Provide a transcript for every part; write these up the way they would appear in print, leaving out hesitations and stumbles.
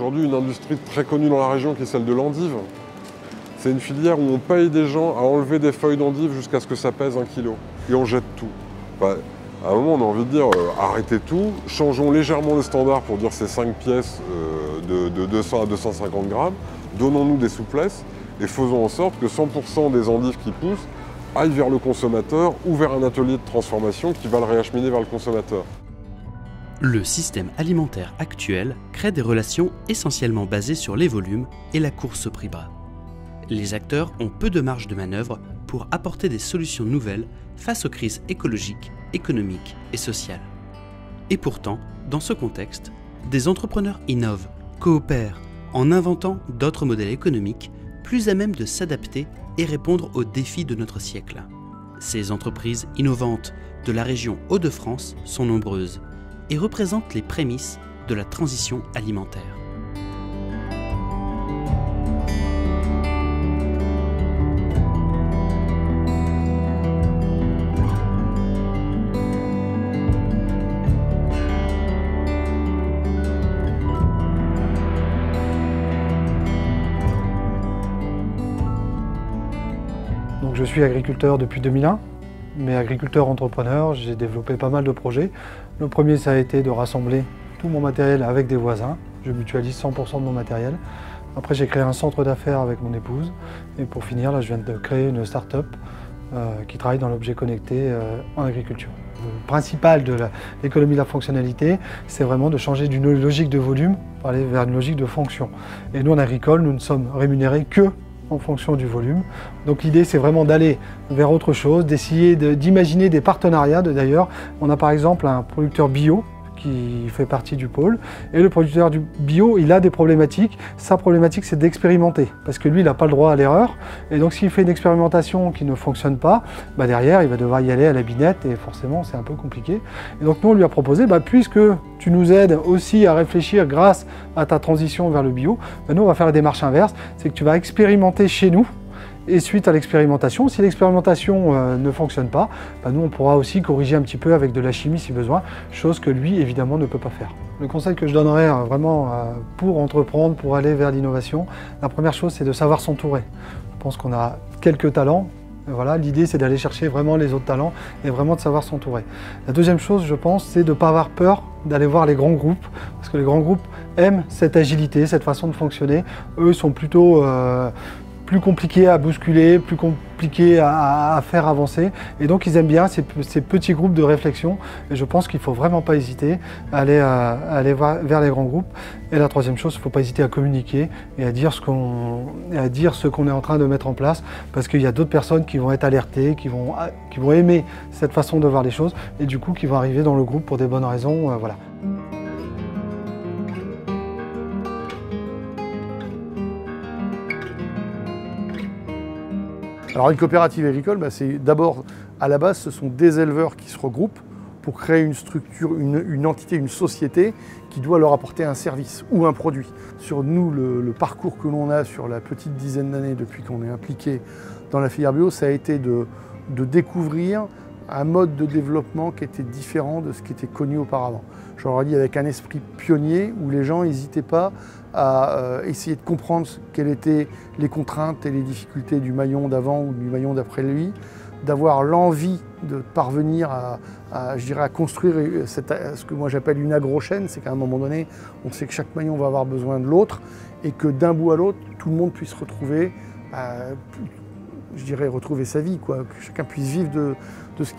aujourd'hui une industrie très connue dans la région qui est celle de l'endive. C'est une filière où on paye des gens à enlever des feuilles d'endive jusqu'à ce que ça pèse 1 kg. Et on jette tout. Enfin, à un moment, on a envie de dire arrêtez tout, changeons légèrement le standard pour dire ces 5 pièces de 200 à 250 grammes, donnons-nous des souplesses et faisons en sorte que 100% des endives qui poussent aillent vers le consommateur ou vers un atelier de transformation qui va le réacheminer vers le consommateur. Le système alimentaire actuel crée des relations essentiellement basées sur les volumes et la course au prix bas. Les acteurs ont peu de marge de manœuvre pour apporter des solutions nouvelles face aux crises écologiques, économiques et sociales. Et pourtant, dans ce contexte, des entrepreneurs innovent, coopèrent, en inventant d'autres modèles économiques plus à même de s'adapter et répondre aux défis de notre siècle. Ces entreprises innovantes de la région Hauts-de-France sont nombreuses et représentent les prémices de la transition alimentaire. Donc je suis agriculteur depuis 2001, mais agriculteur entrepreneur, j'ai développé pas mal de projets. Le premier, ça a été de rassembler tout mon matériel avec des voisins. Je mutualise 100% de mon matériel. Après, j'ai créé un centre d'affaires avec mon épouse. Et pour finir, là, je viens de créer une start-up qui travaille dans l'objet connecté en agriculture. Le principal de l'économie de la fonctionnalité, c'est vraiment de changer d'une logique de volume pour aller vers une logique de fonction. Et nous, en agricole, nous ne sommes rémunérés que en fonction du volume. Donc l'idée, c'est vraiment d'aller vers autre chose, d'essayer d'imaginer des partenariats. D'ailleurs, on a par exemple un producteur bio qui fait partie du pôle. Et le producteur du bio, il a des problématiques. Sa problématique, c'est d'expérimenter. Parce que lui, il n'a pas le droit à l'erreur. Et donc, s'il fait une expérimentation qui ne fonctionne pas, bah derrière, il va devoir y aller à la binette. Et forcément, c'est un peu compliqué. Et donc, nous, on lui a proposé, bah, puisque tu nous aides aussi à réfléchir grâce à ta transition vers le bio, bah, nous, on va faire la démarche inverse. C'est que tu vas expérimenter chez nous. Et suite à l'expérimentation, si l'expérimentation ne fonctionne pas, bah nous on pourra aussi corriger un petit peu avec de la chimie si besoin, chose que lui évidemment ne peut pas faire. Le conseil que je donnerais vraiment pour entreprendre, pour aller vers l'innovation, la première chose c'est de savoir s'entourer. Je pense qu'on a quelques talents, voilà, l'idée c'est d'aller chercher vraiment les autres talents et vraiment de savoir s'entourer. La deuxième chose je pense c'est de ne pas avoir peur d'aller voir les grands groupes, parce que les grands groupes aiment cette agilité, cette façon de fonctionner. Eux sont plutôt plus compliqué à bousculer, plus compliqué à faire avancer. Et donc ils aiment bien ces petits groupes de réflexion. Et je pense qu'il ne faut vraiment pas hésiter à aller vers les grands groupes. Et la troisième chose, il ne faut pas hésiter à communiquer et à dire ce qu'on est en train de mettre en place. Parce qu'il y a d'autres personnes qui vont être alertées, qui vont aimer cette façon de voir les choses et du coup qui vont arriver dans le groupe pour des bonnes raisons. Voilà. Alors une coopérative agricole, bah, c'est d'abord, à la base, ce sont des éleveurs qui se regroupent pour créer une structure, une entité, une société qui doit leur apporter un service ou un produit. Sur nous, le parcours que l'on a sur la petite dizaine d'années depuis qu'on est impliqué dans la filière bio, ça a été de découvrir un mode de développement qui était différent de ce qui était connu auparavant. J'aurais dit avec un esprit pionnier où les gens n'hésitaient pas à essayer de comprendre quelles étaient les contraintes et les difficultés du maillon d'avant ou du maillon d'après lui, d'avoir l'envie de parvenir à construire ce que moi j'appelle une agrochaîne, c'est qu'à un moment donné, on sait que chaque maillon va avoir besoin de l'autre et que d'un bout à l'autre, tout le monde puisse retrouver, retrouver sa vie, quoi, que chacun puisse vivre de ce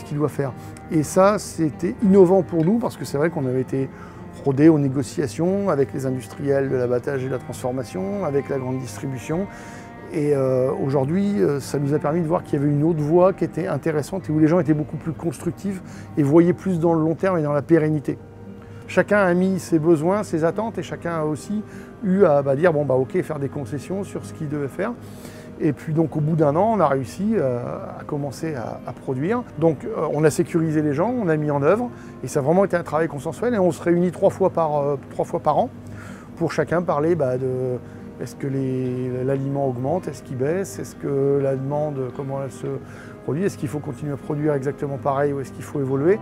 qu'il doit faire. Et ça, c'était innovant pour nous parce que c'est vrai qu'on avait été rodé aux négociations avec les industriels de l'abattage et de la transformation, avec la grande distribution. Et aujourd'hui, ça nous a permis de voir qu'il y avait une autre voie qui était intéressante et où les gens étaient beaucoup plus constructifs et voyaient plus dans le long terme et dans la pérennité. Chacun a mis ses besoins, ses attentes et chacun a aussi eu à dire bon bah ok, faire des concessions sur ce qu'il devait faire. Et puis donc au bout d'un an, on a réussi à commencer à produire. Donc on a sécurisé les gens, on a mis en œuvre et ça a vraiment été un travail consensuel et on se réunit trois fois par an pour chacun parler de est-ce que l'aliment augmente, est-ce qu'il baisse, est-ce que la demande, comment elle se produit, est-ce qu'il faut continuer à produire exactement pareil ou est-ce qu'il faut évoluer.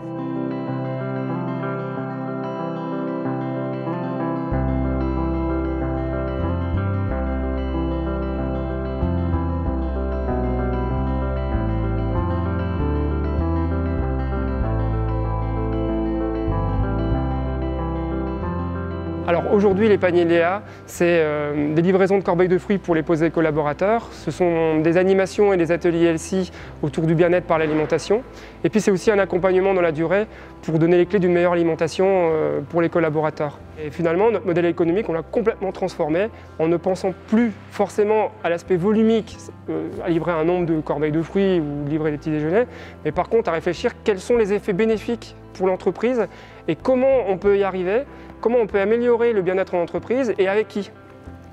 Alors aujourd'hui, les paniers Léa, c'est des livraisons de corbeilles de fruits pour les poser collaborateurs. Ce sont des animations et des ateliers LC autour du bien-être par l'alimentation. Et puis c'est aussi un accompagnement dans la durée pour donner les clés d'une meilleure alimentation pour les collaborateurs. Et finalement, notre modèle économique, on l'a complètement transformé en ne pensant plus forcément à l'aspect volumique, à livrer un nombre de corbeilles de fruits ou livrer des petits déjeuners, mais par contre à réfléchir quels sont les effets bénéfiques pour l'entreprise et comment on peut y arriver, comment on peut améliorer le bien-être en entreprise et avec qui.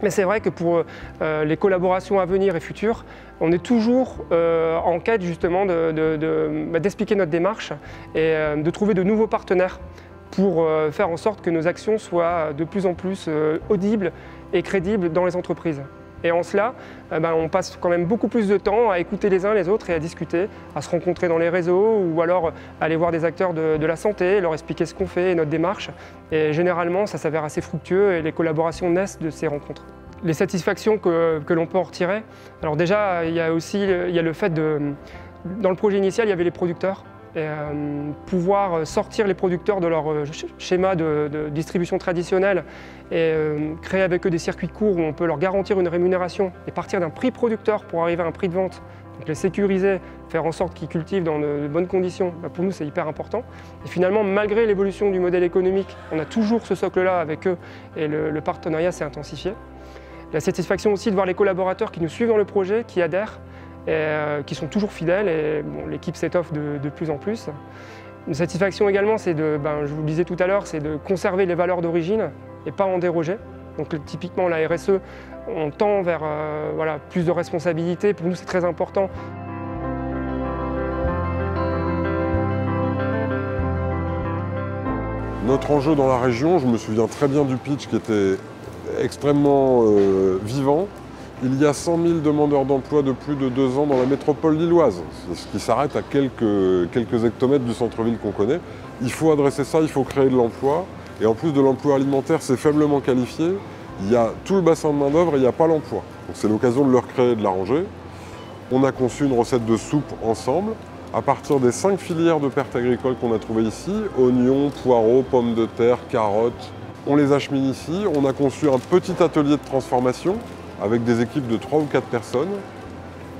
Mais c'est vrai que pour les collaborations à venir et futures, on est toujours en quête justement d'expliquer notre démarche et de trouver de nouveaux partenaires pour faire en sorte que nos actions soient de plus en plus audibles et crédibles dans les entreprises. Et en cela, on passe quand même beaucoup plus de temps à écouter les uns les autres et à discuter, à se rencontrer dans les réseaux ou alors aller voir des acteurs de la santé, leur expliquer ce qu'on fait et notre démarche. Et généralement, ça s'avère assez fructueux et les collaborations naissent de ces rencontres. Les satisfactions que l'on peut en retirer, alors déjà, il y a le fait dans le projet initial, il y avait les producteurs. Et pouvoir sortir les producteurs de leur schéma de distribution traditionnelle et créer avec eux des circuits courts où on peut leur garantir une rémunération et partir d'un prix producteur pour arriver à un prix de vente, donc les sécuriser, faire en sorte qu'ils cultivent dans de bonnes conditions, pour nous c'est hyper important. Et finalement, malgré l'évolution du modèle économique, on a toujours ce socle-là avec eux et le partenariat s'est intensifié. La satisfaction aussi de voir les collaborateurs qui nous suivent dans le projet, qui adhèrent, et qui sont toujours fidèles et l'équipe s'étoffe de plus en plus. Une satisfaction également, c'est je vous le disais tout à l'heure, c'est de conserver les valeurs d'origine et pas en déroger. Donc typiquement la RSE, on tend vers plus de responsabilité, pour nous c'est très important. Notre enjeu dans la région, je me souviens très bien du pitch qui était extrêmement vivant. Il y a 100 000 demandeurs d'emploi de plus de 2 ans dans la métropole lilloise, ce qui s'arrête à quelques hectomètres du centre-ville qu'on connaît. Il faut adresser ça, il faut créer de l'emploi. Et en plus de l'emploi alimentaire, c'est faiblement qualifié. Il y a tout le bassin de main-d'œuvre et il n'y a pas l'emploi. Donc c'est l'occasion de le recréer et de l'arranger. On a conçu une recette de soupe ensemble, à partir des 5 filières de pertes agricoles qu'on a trouvées ici, oignons, poireaux, pommes de terre, carottes. On les achemine ici. On a conçu un petit atelier de transformation avec des équipes de 3 ou 4 personnes.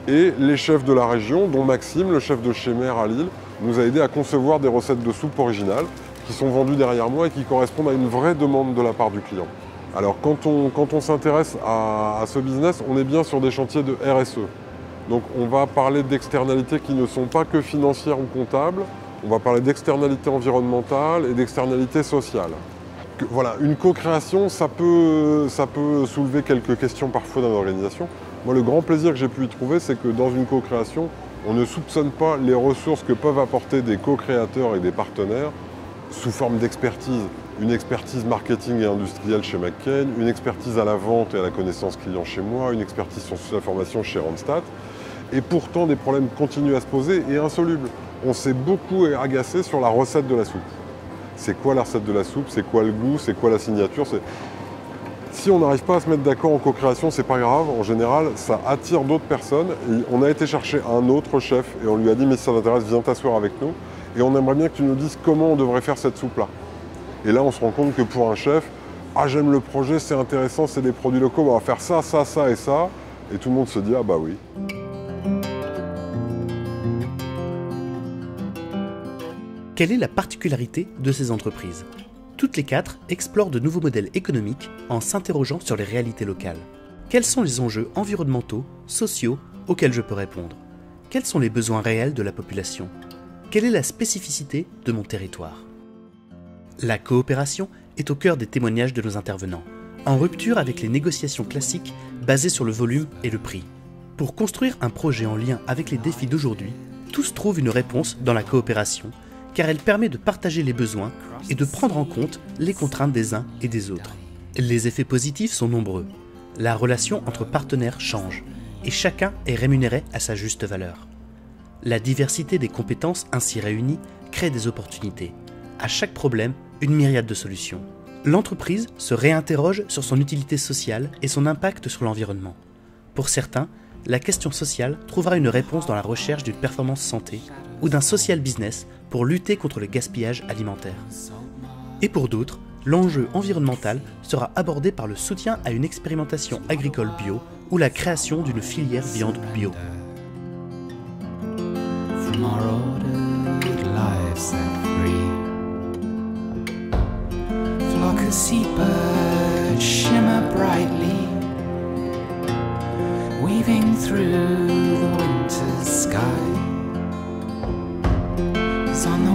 Et les chefs de la région, dont Maxime, le chef de chez Mère à Lille, nous a aidé à concevoir des recettes de soupe originales qui sont vendues derrière moi et qui correspondent à une vraie demande de la part du client. Alors quand on s'intéresse à ce business, on est bien sur des chantiers de RSE. Donc on va parler d'externalités qui ne sont pas que financières ou comptables, on va parler d'externalités environnementales et d'externalités sociales. Voilà, une co-création, ça peut soulever quelques questions parfois dans l'organisation. Moi, le grand plaisir que j'ai pu y trouver, c'est que dans une co-création, on ne soupçonne pas les ressources que peuvent apporter des co-créateurs et des partenaires sous forme d'expertise. Une expertise marketing et industrielle chez McCain, une expertise à la vente et à la connaissance client chez moi, une expertise sur la formation chez Randstad. Et pourtant, des problèmes continuent à se poser et insolubles. On s'est beaucoup agacé sur la recette de la soupe. C'est quoi la recette de la soupe, c'est quoi le goût, c'est quoi la signature. Si on n'arrive pas à se mettre d'accord en co-création, c'est pas grave. En général, ça attire d'autres personnes. Et on a été chercher un autre chef et on lui a dit « mais si ça t'intéresse, viens t'asseoir avec nous. Et on aimerait bien que tu nous dises comment on devrait faire cette soupe-là. » Et là, on se rend compte que pour un chef, « ah j'aime le projet, c'est intéressant, c'est des produits locaux, on va faire ça, ça, ça et ça. » Et tout le monde se dit « ah bah oui. » Quelle est la particularité de ces entreprises? Toutes les 4 explorent de nouveaux modèles économiques en s'interrogeant sur les réalités locales. Quels sont les enjeux environnementaux, sociaux auxquels je peux répondre? Quels sont les besoins réels de la population? Quelle est la spécificité de mon territoire? La coopération est au cœur des témoignages de nos intervenants, en rupture avec les négociations classiques basées sur le volume et le prix. Pour construire un projet en lien avec les défis d'aujourd'hui, tous trouvent une réponse dans la coopération, car elle permet de partager les besoins et de prendre en compte les contraintes des uns et des autres. Les effets positifs sont nombreux. La relation entre partenaires change, et chacun est rémunéré à sa juste valeur. La diversité des compétences ainsi réunies crée des opportunités. À chaque problème, une myriade de solutions. L'entreprise se réinterroge sur son utilité sociale et son impact sur l'environnement. Pour certains, la question sociale trouvera une réponse dans la recherche d'une performance santé ou d'un social business pour lutter contre le gaspillage alimentaire. Et pour d'autres, l'enjeu environnemental sera abordé par le soutien à une expérimentation agricole bio ou la création d'une filière viande bio. From our ordered lives set free, flock of seabirds shimmer brightly, weaving through the winter's sky. As on